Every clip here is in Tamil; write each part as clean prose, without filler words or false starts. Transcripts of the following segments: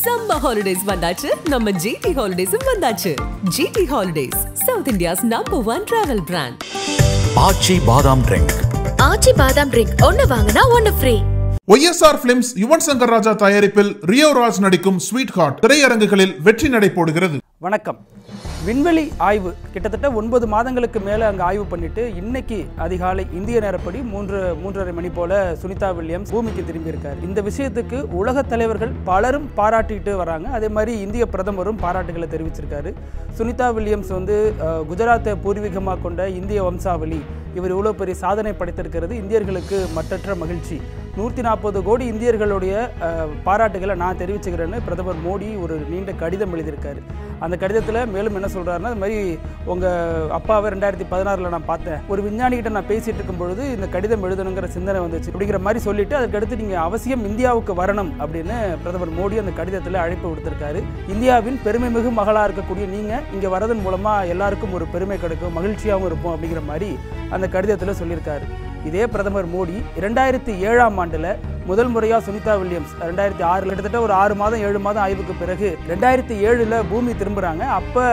Summer holidays vandachu, நம்ம GT Holidays vandachu. GT Holidays, South India's #1 travel brand. ஆச்சி பாதாம் ட்ரிங்க். ஆச்சி பாதாம் ட்ரிங்க் ஒன்னு வாங்குனா ஒன்னு free. YSR Films Yuvan Shankar Raja தயாரிப்பில் ரியோ ராஜ் நடிக்கும் ஸ்வீட் ஹார்ட் திரையரங்குகளில் வெற்றி நடை போடுகிறது. வணக்கம். விண்வெளி ஆய்வு கிட்டத்தட்ட 9 மாதங்களுக்கு மேலே அங்கே ஆய்வு பண்ணிட்டு இன்னைக்கு அதிகாலை இந்திய நேரப்படி 3:30 மணி போல சுனிதா வில்லியம்ஸ் பூமிக்கு திரும்பியிருக்காரு. இந்த விஷயத்துக்கு உலக தலைவர்கள் பலரும் பாராட்டிட்டு வராங்க. அதே மாதிரி இந்திய பிரதமரும் பாராட்டுகளை தெரிவிச்சிருக்காரு. சுனிதா வில்லியம்ஸ் குஜராத்தை பூர்வீகமாக கொண்ட இந்திய வம்சாவளி. இவர் இவ்வளோ பெரிய சாதனை படைத்திருக்கிறது இந்தியர்களுக்கு மற்றற்ற மகிழ்ச்சி. 140 கோடி இந்தியர்களுடைய பாராட்டுகளை நான் தெரிவிச்சுக்கிறேன்னு பிரதமர் மோடி ஒரு நீண்ட கடிதம் எழுதியிருக்காரு. அந்த கடிதத்தில் மேலும் என்ன சொல்கிறாருன்னா, இது மாதிரி உங்கள் அப்பாவை 2016 நான் பார்த்தேன், ஒரு விஞ்ஞானிகிட்ட நான் பேசிகிட்டு இருக்கும் பொழுது இந்த கடிதம் எழுதணுங்கிற சிந்தனை வந்துச்சு அப்படிங்கிற மாதிரி சொல்லிட்டு அதுக்கடுத்து நீங்கள் அவசியம் இந்தியாவுக்கு வரணும் அப்படின்னு பிரதமர் மோடி அந்த கடிதத்தில் அழைப்பு விடுத்திருக்காரு. இந்தியாவின் பெருமைமிகு மகளாக இருக்கக்கூடிய நீங்கள் இங்கே வரதன் மூலமாக எல்லாருக்கும் ஒரு பெருமை கிடைக்கும், மகிழ்ச்சியாகவும் இருப்போம் அப்படிங்கிற மாதிரி அந்த கடிதத்தில் சொல்லியிருக்காரு. இதே பிரதமர் மோடி 2007ஆம் ஆண்டில் முதல் முறையாக சுனிதா வில்லியம்ஸ் 2006 கிட்டத்தட்ட ஒரு 6 மாதம் 7 மாதம் ஆய்வுக்கு பிறகு 2007 பூமி திரும்புகிறாங்க. அப்போ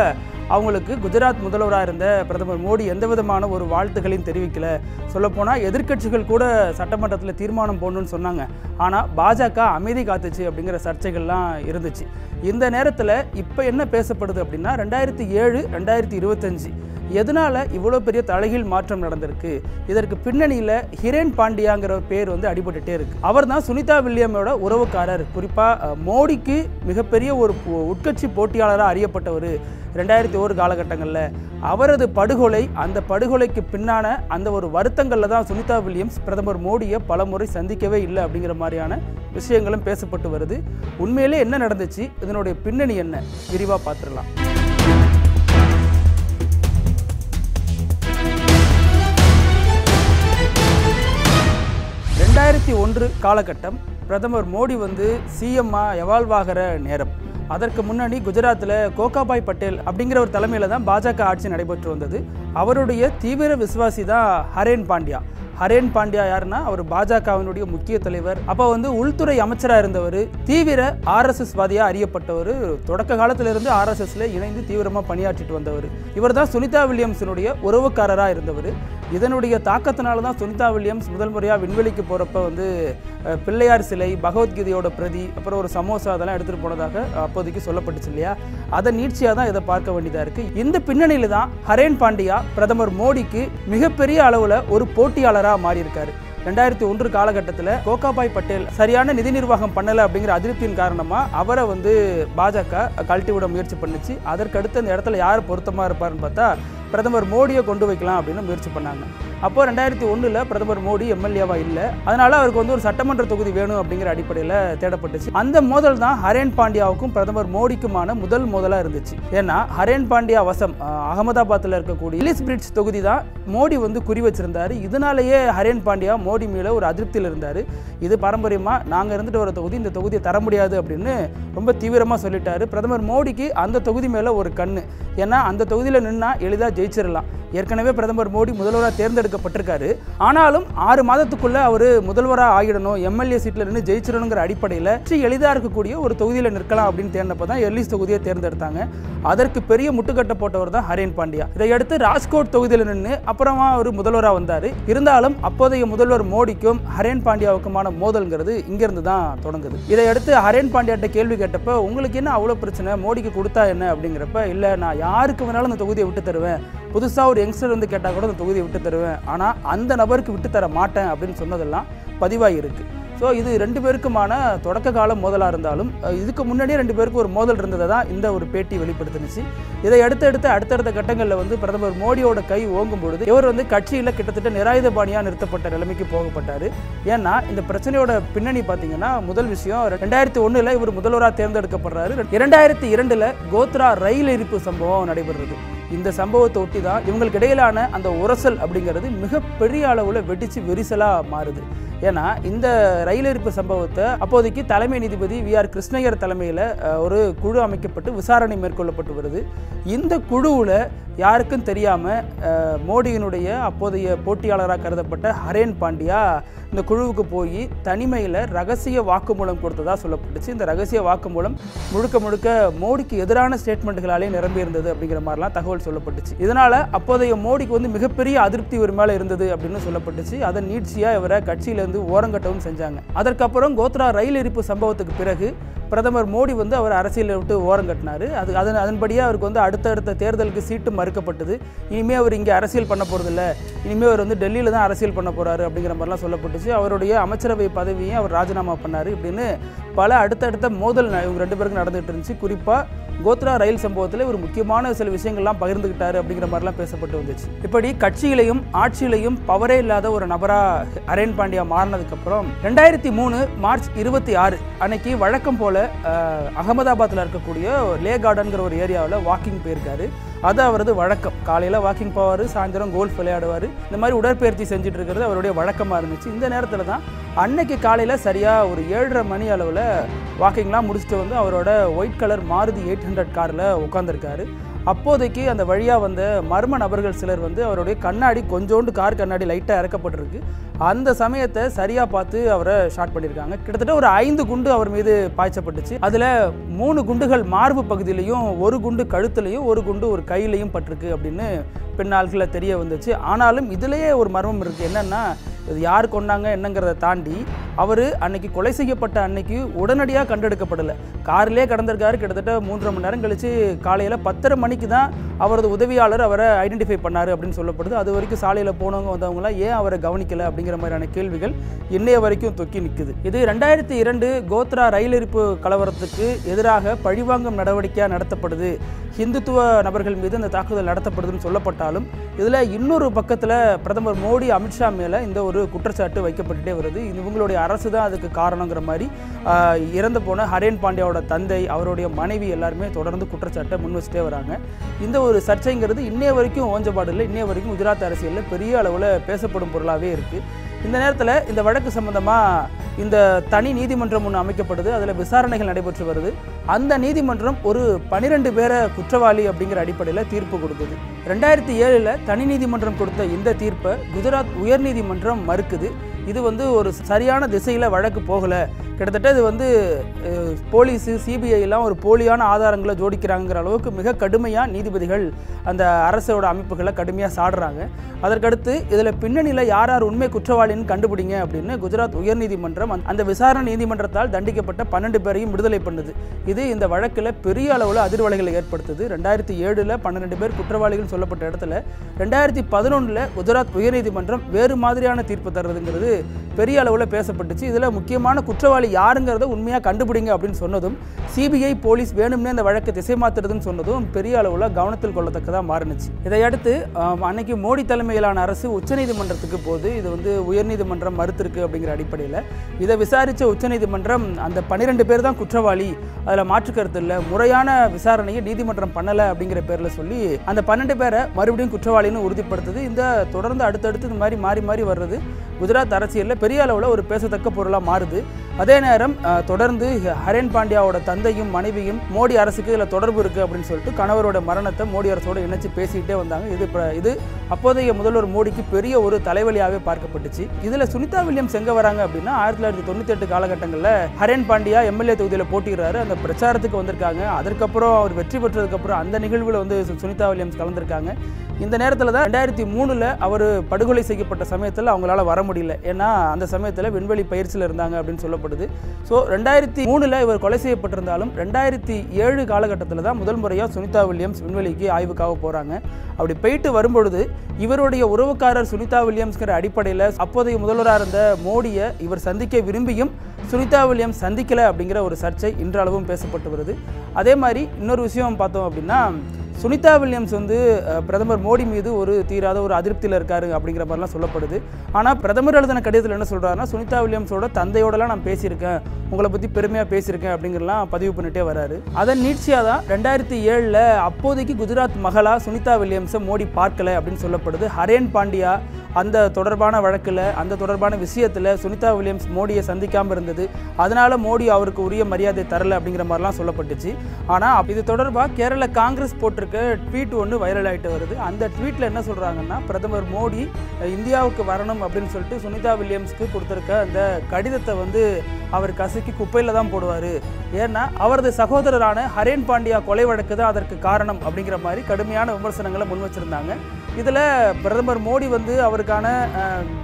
அவங்களுக்கு குஜராத் முதல்வராக இருந்த பிரதமர் மோடி எந்த விதமான ஒரு வாழ்த்துக்களையும் தெரிவிக்கலை. சொல்லப்போனால் எதிர்க்கட்சிகள் கூட சட்டமன்றத்தில் தீர்மானம் போடணும்னு சொன்னாங்க. ஆனால் பாஜக அமைதி காத்துச்சு அப்படிங்கிற சர்ச்சைகள்லாம் இருந்துச்சு. இந்த நேரத்தில் இப்போ என்ன பேசப்படுது அப்படின்னா 2007 2025 எதனால் இவ்வளோ பெரிய தலைகீழ் மாற்றம் நடந்திருக்கு? இதற்கு பின்னணியில் ஹிரேன் பாண்டியாங்கிற பேர் அடிபட்டுட்டே இருக்குது. அவர் தான் சுனிதா வில்லியமோட உறவுக்காரர். குறிப்பாக மோடிக்கு மிகப்பெரிய ஒரு உட்கட்சி போட்டியாளராக அறியப்பட்டவர் 2001 காலகட்டங்களில். அவரது படுகொலை, அந்த படுகொலைக்கு பின்னான அந்த ஒரு வருத்தங்களில் தான் சுனிதா வில்லியம்ஸ் பிரதமர் மோடியை பல முறை சந்திக்கவே இல்லை அப்படிங்கிற மாதிரியான விஷயங்களும் பேசப்பட்டு வருது. உண்மையிலே என்ன நடந்துச்சு, இதனுடைய பின்னணி என்ன, விரிவாக பார்த்துடலாம். 2001 காலகட்டம். பிரதமர் மோடி சிஎம்மாக எவால்வ் ஆகிற நேரம். அதற்கு முன்னாடி குஜராத்தில் கோகாபாய் பட்டேல் அப்படிங்கிற ஒரு தலைமையில் தான் பாஜக ஆட்சி நடைபெற்று வந்தது. அவருடைய தீவிர விசுவாசி தான் ஹரேன் பாண்டியா. ஹரேன் பாண்டியா யாருன்னா, அவர் பாஜகவினுடைய முக்கிய தலைவர். அப்போ உள்துறை அமைச்சராக இருந்தவர், தீவிர RSS வாதியாக அறியப்பட்டவர். தொடக்க காலத்திலிருந்து RSSல இணைந்து தீவிரமாக பணியாற்றிட்டு வந்தவர். இவர் தான் சுனிதா வில்லியம்ஸினுடைய உறவுக்காரராக இருந்தவர். இதனுடைய தாக்கத்தினால தான் சுனிதா வில்லியம்ஸ் முதல் முறையாக விண்வெளிக்கு போகிறப்ப பிள்ளையார் சிலை, பகவத்கீதையோட பிரதி, அப்புறம் ஒரு சமோசா அதெல்லாம் எடுத்துகிட்டு போனதாக அப்போதைக்கு சொல்லப்பட்டுச்சு இல்லையா? அதை நீட்சியாக தான் இதை பார்க்க வேண்டியதாக இருக்குது. இந்த பின்னணியில் தான் ஹரேன் பாண்டியா பிரதமர் மோடிக்கு மிகப்பெரிய அளவில் ஒரு போட்டியாளராக மாறியிருக்காரு. 2001 காலகட்டத்தில் கோகாபாய் பட்டேல் சரியான நிதி நிர்வாகம் பண்ணலை அப்படிங்கிற அதிருப்தியின் காரணமாக அவரை பாஜக கழட்டி விட முயற்சி பண்ணிச்சு. அதற்கடுத்து அந்த இடத்துல யார் பொருத்தமாக இருப்பார்னு பார்த்தா பிரதமர் மோடியை கொண்டு வைக்கலாம் அப்படின்னு முயற்சி பண்ணாங்க. அப்போது 2001 பிரதமர் மோடி எம்எல்ஏவாக இல்லை. அதனால் அவருக்கு ஒரு சட்டமன்ற தொகுதி வேணும் அப்படிங்கிற அடிப்படையில் தேடப்பட்டுச்சு. அந்த மோதல் தான் ஹரேன் பாண்டியாவுக்கும் பிரதமர் மோடிக்குமான முதல் மோதலாக இருந்துச்சு. ஏன்னா ஹரேன் பாண்டியா வசம் அகமதாபாத்தில் இருக்கக்கூடிய இலிஸ் பிரிட்ஜ் தொகுதி தான் மோடி குறி வச்சிருந்தார். இதனாலேயே ஹரேன் பாண்டியா மோடி மேலே ஒரு அதிருப்தியில் இருந்தார். இது பாரம்பரியமாக நாங்கள் இருந்துட்டு வர தொகுதி, இந்த தொகுதியை தர முடியாது அப்படின்னு ரொம்ப தீவிரமாக சொல்லிட்டாரு. பிரதமர் மோடிக்கு அந்த தொகுதி மேலே ஒரு கண்ணு. ஏன்னா அந்த தொகுதியில் நின்னா எளிதாக ஜெயிச்சிடலாம். ஏற்கனவே பிரதமர் மோடி முதல்வராக தேர்ந்தெடுக்கப்பட்டிருக்காரு. ஆனாலும் 6 மாதத்துக்குள்ளே அவர் முதல்வராக ஆகிடணும், எம்எல்ஏ சீட்டில் நின்று ஜெயிச்சிடணுங்கிற அடிப்படையில் எளிதாக இருக்கக்கூடிய ஒரு தொகுதியில் நிற்கலாம் அப்படின்னு தேர்ந்தப்போ தான் எர்லிஸ் தொகுதியை தேர்ந்தெடுத்தாங்க. அதற்கு பெரிய முட்டுக்கட்டை போட்டவர் தான் ஹரேன் பாண்டியா. இதையடுத்து ராஜ்கோட் தொகுதியில் நின்று அப்புறமா அவர் முதல்வராக வந்தார். இருந்தாலும் அப்போதைய முதல்வர் மோடிக்கும் ஹரேன் பாண்டியாவுக்குமான மோதல்ங்கிறது இங்கிருந்து தான் தொடங்குது. இதையடுத்து ஹரேன் பாண்டியாட்ட கேள்வி கேட்டப்போ, உங்களுக்கு என்ன அவ்வளோ பிரச்சனை, மோடிக்கு கொடுத்தா என்ன அப்படிங்கிறப்ப, இல்லை நான் யாருக்கு வேணாலும் அந்த தொகுதியை விட்டு தருவேன், புதுசாக ஒரு யங்ஸ்டர் கேட்டால் கூட அந்த தொகுதியை விட்டு தருவேன், ஆனால் அந்த நபருக்கு விட்டு தர மாட்டேன் அப்படின்னு சொன்னதெல்லாம் பதிவாகி இருக்குது. ஸோ இது 2 பேருக்குமான தொடக்க கால மோதலாக இருந்தாலும் இதுக்கு முன்னாடியே 2 பேருக்கும் ஒரு மோதல் இருந்ததை தான் இந்த ஒரு பேட்டி வெளிப்படுத்துனுச்சு. இதை அடுத்தடுத்த கட்டங்களில் பிரதமர் மோடியோட கை ஓங்கும் பொழுது இவர் கட்சியில் கிட்டத்தட்ட நிராயுதபாணியாக நிறுத்தப்பட்ட நிலைமைக்கு போகப்பட்டார். ஏன்னா இந்த பிரச்சனையோட பின்னணி பார்த்தீங்கன்னா, முதல் விஷயம் 2001 இவர் முதல்வராக தேர்ந்தெடுக்கப்படுறாரு. 2002 கோத்ரா ரயில் எரிப்பு சம்பவம் நடைபெறுறது. இந்த சம்பவத்தை ஒட்டி தான் இவங்களுக்கு இடையிலான அந்த உரசல் அப்படிங்கிறது மிகப்பெரிய அளவில் வெடிச்சு விரிசலாக மாறுது. ஏன்னா இந்த ரயில் எரிப்பு சம்பவத்தை அப்போதைக்கு தலைமை நீதிபதி VR கிருஷ்ணய்யர் தலைமையில் ஒரு குழு அமைக்கப்பட்டு விசாரணை மேற்கொள்ளப்பட்டு வருது. இந்த குழுவில் யாருக்கும் தெரியாமல் மோடியினுடைய அப்போதைய போட்டியாளராக கருதப்பட்ட ஹரேன் பாண்டியா இந்த குழுவுக்கு போய் தனிமையில் ரகசிய வாக்குமூலம் கொடுத்ததாக சொல்லப்பட்டுச்சு. இந்த ரகசிய வாக்குமூலம் முழுக்க முழுக்க மோடிக்கு எதிரான ஸ்டேட்மெண்ட்டுகளாலே நிரம்பி இருந்தது அப்படிங்கிற மாதிரிலாம் தகவல் சொல்லப்பட்டுச்சு. இதனால் அப்போதைய மோடிக்கு வந்து மிகப்பெரிய அதிருப்தி ஒரு மேலே இருந்தது அப்படின்னு சொல்லப்பட்டுச்சு. அதை நீட்சியாக இவரை கட்சியிலேருந்து ஓரங்கட்டவும் செஞ்சாங்க. அதற்கப்புறம் கோத்ரா ரயில் எரிப்பு சம்பவத்துக்கு பிறகு பிரதமர் மோடி வந்து அவர் அரசியலை விட்டு ஓரங்கட்டினார். அதன்படியே அவருக்கு வந்து அடுத்தடுத்த தேர்தலுக்கு சீட்டு மறுக்கப்பட்டது. இனிமேல் அவர் இங்கே அரசியல் பண்ண போகிறதில்ல, இனிமேல் அவர் வந்து டெல்லியில் தான் அரசியல் பண்ண போகிறாரு அப்படிங்கிற மாதிரிலாம் சொல்லப்பட்டுச்சு. அவருடைய அமைச்சரவை பதவியும் அவர் ராஜினாமா பண்ணார். இப்படின்னு பல அடுத்தடுத்த மோதல் இவங்க 2 பேருக்கும் நடந்துகிட்டு இருந்துச்சு. குறிப்பாக கோத்ரா ரயில் சம்பவத்தில் ஒரு முக்கியமான சில விஷயங்கள்லாம் பகிர்ந்துக்கிட்டாரு அப்படிங்கிற மாதிரிலாம் பேசப்பட்டு வந்துச்சு. இப்படி கட்சியிலையும் ஆட்சியிலையும் பவரே இல்லாத ஒரு நபராக ஹரேன் பாண்டியா மாறினதுக்கப்புறம் 2003 மார்ச் 26 அன்னைக்கு வழக்கம் போல அகமதாபாத்தில் இருக்கக்கூடிய லே கார்டன்கிற ஒரு ஏரியாவில் வாக்கிங் போயிருக்காரு. அது அவரது வழக்கம். காலையில் வாக்கிங் போவார், சாயந்தரம் கோல்ஃப் விளையாடுவார். இந்த மாதிரி உடற்பயிற்சி செஞ்சுட்டு இருக்கிறது அவருடைய வழக்கமாக இருந்துச்சு. இந்த நேரத்தில் தான் அன்னைக்கு காலையில் சரியாக ஒரு 7:30 மணி அளவில் வாக்கிங்லாம் முடிச்சுட்டு வந்து அவரோட ஒயிட் கலர் மாருதி 800 காரில் உட்காந்துருக்காரு. அப்போதைக்கு அந்த வழியாக வந்த மர்ம நபர்கள் சிலர் வந்து அவருடைய கண்ணாடி கொஞ்சோண்டு கார் கண்ணாடி லைட்டாக இறக்கப்பட்டிருக்கு. அந்த சமயத்தை சரியாக பார்த்து அவரை ஷாட் பண்ணியிருக்காங்க. கிட்டத்தட்ட ஒரு 5 குண்டு அவர் மீது பாய்ச்சப்பட்டுச்சு. அதில் 3 குண்டுகள் மார்பு பகுதியிலையும், 1 குண்டு கழுத்துலையும், 1 குண்டு ஒரு கையிலையும் பட்டிருக்கு அப்படின்னு பின்னாட்களில் தெரிய வந்துச்சு. ஆனாலும் இதுலேயே ஒரு மர்மம் இருக்குது. என்னென்னா, இது யார் கொண்டாங்க என்னங்கிறத தாண்டி அவர் அன்னைக்கு கொலை செய்யப்பட்ட அன்னைக்கு உடனடியாக கண்டெடுக்கப்படலை. காரிலே கடந்திருக்காரு. கிட்டத்தட்ட 3.5 மணி நேரம் கழித்து காலையில் 10:30 மணிக்கு தான் அவரது உதவியாளர் அவரை ஐடென்டிஃபை பண்ணார் அப்படின்னு சொல்லப்படுது. அது வரைக்கும் சாலையில் போனவங்க வந்தவங்களாம் ஏன் அவரை கவனிக்கலை அப்படிங்கிற மாதிரியான கேள்விகள் இன்னைய வரைக்கும் தொக்கி நிற்குது. இது 2002 கோத்ரா ரயில் எரிப்பு கலவரத்துக்கு எதிராக பழிவாங்கும் நடவடிக்கையாக நடத்தப்படுது, ஹிந்துத்துவ நபர்கள் மீது இந்த தாக்குதல் நடத்தப்படுதுன்னு சொல்லப்பட்டாலும் இதில் இன்னொரு பக்கத்தில் பிரதமர் மோடி, அமித்ஷா மேலே இந்த ஒரு குற்றச்சாட்டு வைக்கப்பட்டுட்டே வருது. இவங்களுடைய அரசு தான் அதுக்கு காரணங்கிற மாதிரி இறந்து போன ஹரேன் பாண்டியாவோட தந்தை, அவருடைய மனைவி எல்லாருமே தொடர்ந்து குற்றச்சாட்டை முன் வச்சுட்டே வராங்க. இந்த ஒரு சர்ச்சைங்கிறது இன்னைய வரைக்கும் ஓஞ்சப்பாடு இல்லை. இன்னைய வரைக்கும் குஜராத் அரசியலில் பெரிய அளவில் பேசப்படும் பொருளாகவே இருக்குது. இந்த நேரத்தில் இந்த வழக்கு சம்பந்தமாக இந்த தனி நீதிமன்றம் ஒன்று அமைக்கப்படுது. அதில் விசாரணைகள் நடைபெற்று வருது. அந்த நீதிமன்றம் ஒரு 12 பேரை குற்றவாளி அப்படிங்கிற அடிப்படையில் தீர்ப்பு கொடுக்குது. 2007 தனி நீதிமன்றம் கொடுத்த இந்த தீர்ப்பை குஜராத் உயர்நீதிமன்றம் மறுக்குது. இது வந்து ஒரு சரியான திசையில் வழக்கு போகலை, கிட்டத்தட்ட இது வந்து போலீஸு, சிபிஐலாம் ஒரு போலியான ஆதாரங்களை ஜோடிக்கிறாங்கிற அளவுக்கு மிக கடுமையாக நீதிபதிகள் அந்த அரசோட அமைப்புகளை கடுமையாக சாடுறாங்க. அதற்கடுத்து இதில் பின்னணியில் யார் யார் உண்மை குற்றவாளின்னு கண்டுபிடிங்க அப்படின்னு குஜராத் உயர்நீதிமன்றம் அந்த விசாரணை நீதிமன்றத்தால் தண்டிக்கப்பட்ட 12 பேரையும் விடுதலை பண்ணுது. இது இந்த வழக்கில் பெரிய அளவில் அதிர்வலைகளை ஏற்படுத்துது. 2007 12 பேர் குற்றவாளிகள் சொல்லப்பட்ட இடத்துல 2011 குஜராத் உயர்நீதிமன்றம் வேறு மாதிரியான தீர்ப்பு தர்றதுங்கிறது பெரிய அளவில் பேசப்பட்டுச்சு. இதில் முக்கியமான குற்றவாளி யாருங்கிறத உண்மையாக கண்டுபிடிங்க அப்படின்னு சொன்னதும், சிபிஐ போலீஸ் வேணும்னே இந்த வழக்கை திசை மாற்றுறதுன்னு சொன்னதும் பெரிய அளவில் கவனத்தில் கொள்ளத்தக்கதாக மாறினுச்சு. இதையடுத்து அன்னைக்கு மோடி தலைமையிலான அரசு உச்சநீதிமன்றத்துக்கு போது இது வந்து உயர்நீதிமன்றம் மறுத்திருக்கு அப்படிங்கிற அடிப்படையில் இதை விசாரித்த உச்சநீதிமன்றம் அந்த 12 பேர் தான் குற்றவாளி, அதில் மாற்றுக்கருத்து இல்லை, முறையான விசாரணையை நீதிமன்றம் பண்ணலை அப்படிங்கிற பேரில் சொல்லி அந்த 12 பேரை மறுபடியும் குற்றவாளின்னு உறுதிப்படுத்துது. இந்த தொடர்ந்து அடுத்தடுத்து இந்த மாதிரி மாறி மாறி வர்றது குஜராத் அரசியலில் பெரிய அளவில் ஒரு பேசத்தக்க பொருளாக மாறுது. அதே நேரம் தொடர்ந்து ஹரேன் பாண்டியாவோட தந்தையும் மனைவியும் மோடி அரசுக்கு இதில் தொடர்பு இருக்குது அப்படின்னு சொல்லிட்டு கணவரோட மரணத்தை மோடி அரசோடு இணைச்சு பேசிக்கிட்டே வந்தாங்க. இது அப்போதைய முதல்வர் மோடிக்கு பெரிய ஒரு தலைவலியாகவே பார்க்கப்பட்டுச்சு. இதில் சுனிதா வில்லியம்ஸ் எங்கே வராங்க அப்படின்னா 1998 காலகட்டங்களில் ஹரேன் பாண்டியா எம்எல்ஏ தொகுதியில் போட்டிடுறாரு. அந்த பிரச்சாரத்துக்கு வந்திருக்காங்க. அதற்கப்புறம் அவர் வெற்றி பெற்றதுக்கப்புறம் அந்த நிகழ்வில் வந்து சுனிதா வில்லியம்ஸ் கலந்துருக்காங்க. இந்த நேரத்தில் தான் 2003 அவர் படுகொலை செய்யப்பட்ட சமயத்தில் அவங்களால வர முடியல. ஏன்னா அந்த சமயத்தில் விண்வெளி பயிற்சியில் இருந்தாங்க அப்படின்னு சொல்லப்படுது. ஸோ 2003 இவர் கொலை செய்யப்பட்டிருந்தாலும் 2007 காலகட்டத்தில் தான் முதல் முறையாக சுனிதா வில்லியம்ஸ் விண்வெளிக்கு ஆய்வுக்காக போகிறாங்க. அப்படி போயிட்டு வரும்பொழுது இவருடைய உறவுக்காரர் சுனிதா வில்லியம்ஸ்கிற அடிப்படையில் அப்போதைய முதல்வராக இருந்த மோடியை இவர் சந்திக்க விரும்பியும் சுனிதா வில்லியம்ஸ் சந்திக்கலை அப்படிங்கிற ஒரு சர்ச்சை இன்றளவும் பேசப்பட்டு வருது. அதே மாதிரி இன்னொரு விஷயம் பார்த்தோம் அப்படின்னா, சுனிதா வில்லியம்ஸ் வந்து பிரதமர் மோடி மீது ஒரு தீராத ஒரு அதிருப்தியில் இருக்காரு அப்படிங்கிற மாதிரிலாம் சொல்லப்படுது. ஆனால் பிரதமர் எழுதின கடிதத்தில் என்ன சொல்கிறாருன்னா, சுனிதா வில்லியம்ஸோட தந்தையோடலாம் நான் பேசியிருக்கேன், உங்களை பற்றி பெருமையாக பேசியிருக்கேன் அப்படிங்கிறலாம் பதிவு பண்ணிட்டே வராரு. அதன் நீட்சியாக தான் 2007 அப்போதைக்கு குஜராத் மகளா சுனிதா வில்லியம்ஸை மோடி பார்க்கல அப்படின்னு சொல்லப்படுது. ஹரேன் பாண்டியா அந்த தொடர்பான வழக்கில், அந்த தொடர்பான விஷயத்தில் சுனிதா வில்லியம்ஸ் மோடியை சந்திக்காமல் இருந்தது, அதனால மோடி அவருக்கு உரிய மரியாதை தரல அப்படிங்கிற மாதிரிலாம் சொல்லப்பட்டுச்சு. ஆனால் இது தொடர்பாக கேரள காங்கிரஸ் போட்டிருக்க ட்வீட் ஒன்று வைரல் ஆகிட்டு வருது. அந்த ட்வீட்டில் என்ன சொல்கிறாங்கன்னா, பிரதமர் மோடி இந்தியாவுக்கு வரணும் அப்படின்னு சொல்லிட்டு சுனிதா வில்லியம்ஸ்க்கு கொடுத்துருக்க அந்த கடிதத்தை வந்து அவர் கசக்கி குப்பையில் தான் போடுவார், ஏன்னா அவரது சகோதரரான ஹரேன் பாண்டியா கொலை வழக்கு தான் அதற்கு காரணம் அப்படிங்கிற மாதிரி கடுமையான விமர்சனங்களை முன் வச்சுருந்தாங்க. இதில் பிரதமர் மோடி வந்து அவருக்கான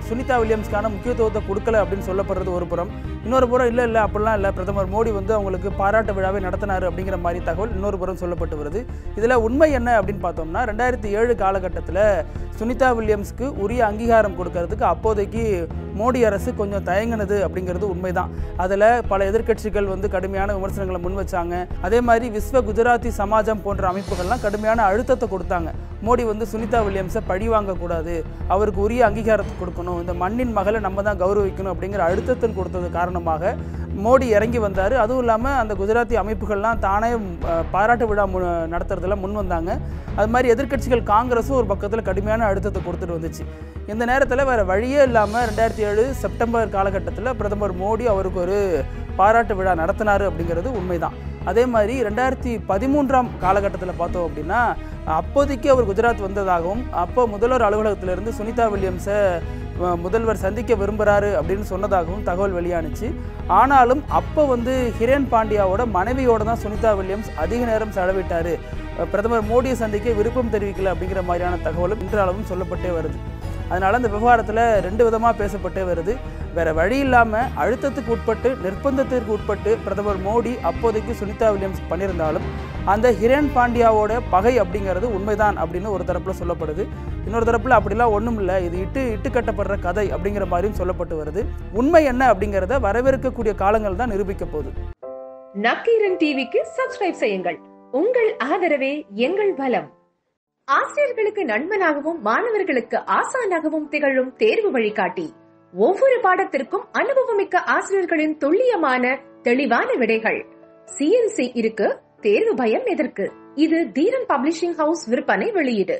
சுனிதா வில்லியம்ஸ்க்கான முக்கியத்துவத்தை கொடுக்கல அப்படின்னு சொல்லப்படுறது ஒரு புறம். இன்னொரு புறம் இல்லை அப்படிலாம் இல்லை, பிரதமர் மோடி வந்து அவங்களுக்கு பாராட்டு விழாவை நடத்தினார் அப்படிங்கிற மாதிரி தகவல் இன்னொரு புறம் சொல்லப்பட்டு வருது. இதில் உண்மை என்ன அப்படின்னு பார்த்தோம்னா, 2007 காலகட்டத்தில் சுனிதா வில்லியம்ஸ்க்கு உரிய அங்கீகாரம் கொடுக்கறதுக்கு அப்போதைக்கு மோடி அரசு கொஞ்சம் தயங்கினது அப்படிங்கிறது உண்மைதான். அதில் பல எதிர்க்கட்சிகள் வந்து கடுமையான விமர்சனங்களை முன் வச்சாங்க. அதே மாதிரி விஸ்வ குஜராத்தி சமாஜம் போன்ற அமைப்புகள்லாம் கடுமையான அழுத்தத்தை கொடுத்தாங்க. மோடி வந்து சுனிதா வில்லியம்ஸை பழி வாங்கக்கூடாது, அவருக்கு உரிய அங்கீகாரத்தை கொடுக்கணும், இந்த மண்ணின் மகளை நம்ம தான் கௌரவிக்கணும் அப்படிங்கிற அழுத்தத்தின் கொடுத்தது காரணமாக மோடி இறங்கி வந்தார். அதுவும் இல்லாமல் அந்த குஜராத்தி அமைப்புகள்லாம் தானே பாராட்டு விழா நடத்துறதுல முன் வந்தாங்க. அது மாதிரி எதிர்க்கட்சிகள் காங்கிரஸும் ஒரு பக்கத்தில் கடுமையான அழுத்தத்தை கொடுத்துட்டு வந்துச்சு. இந்த நேரத்தில் வேறு வழியே இல்லாமல் 2007 செப்டம்பர் காலகட்டத்தில் பிரதமர் மோடி அவருக்கு ஒரு பாராட்டு விழா நடத்தினார் அப்படிங்கிறது உண்மைதான். அதே மாதிரி 2013 காலகட்டத்தில் பார்த்தோம் அப்படின்னா, அப்போதைக்கு அவர் குஜராத் வந்ததாகவும் அப்போ முதல்வர் அலுவலகத்திலிருந்து சுனிதா வில்லியம்ஸை முதல்வர் சந்திக்க விரும்புகிறாரு அப்படின்னு சொன்னதாகவும் தகவல் வெளியானுச்சு. ஆனாலும் அப்போ வந்து ஹிரேன் பாண்டியாவோட மனைவியோட தான் சுனிதா வில்லியம்ஸ் அதிக நேரம் செலவிட்டார், பிரதமர் மோடியை சந்திக்க விருப்பம் தெரிவிக்கல அப்படிங்கிற மாதிரியான தகவலும் இன்றளவும் சொல்லப்பட்டே வருது. அதனால் அந்த விவகாரத்தில் 2 விதமாக பேசப்பட்டே வருது. வேறு வழி இல்லாமல் அழுத்தத்துக்கு உட்பட்டு, நிர்பந்தத்திற்கு உட்பட்டு பிரதமர் மோடி அப்போதைக்கு சுனிதா வில்லியம்ஸ் பண்ணியிருந்தாலும் அந்த ஹிரேன் பாண்டியாவோட பகை அப்படிங்கிறது உண்மைதான் அப்படின்னு ஒரு தரப்பில் சொல்லப்படுது. இன்னொரு தரப்பில் அப்படிலாம் ஒன்றும் இல்லை, இது இட்டு கட்டப்படுற கதை அப்படிங்கிற மாதிரியும் சொல்லப்பட்டு வருது. உண்மை என்ன அப்படிங்கிறத வரவிருக்கக்கூடிய காலங்கள் தான் நிரூபிக்க போகுது. நக்கீரன் டிவிக்கு சப்ஸ்கிரைப் செய்யுங்கள். உங்கள் ஆதரவே எங்கள் பலம். ஆசிரியர்களுக்கு நண்பனாகவும் மாணவர்களுக்கு ஆசானாகவும் திகழும் தேர்வு வழிகாட்டி. ஒவ்வொரு பாடத்திற்கும் அனுபவமிக்க ஆசிரியர்களின் துல்லியமான தெளிவான விடைகள். CNC இருக்கு, தேர்வு பயம் எதற்கு? இது தீரன் பப்ளிஷிங் ஹவுஸ் விற்பனை வெளியீடு.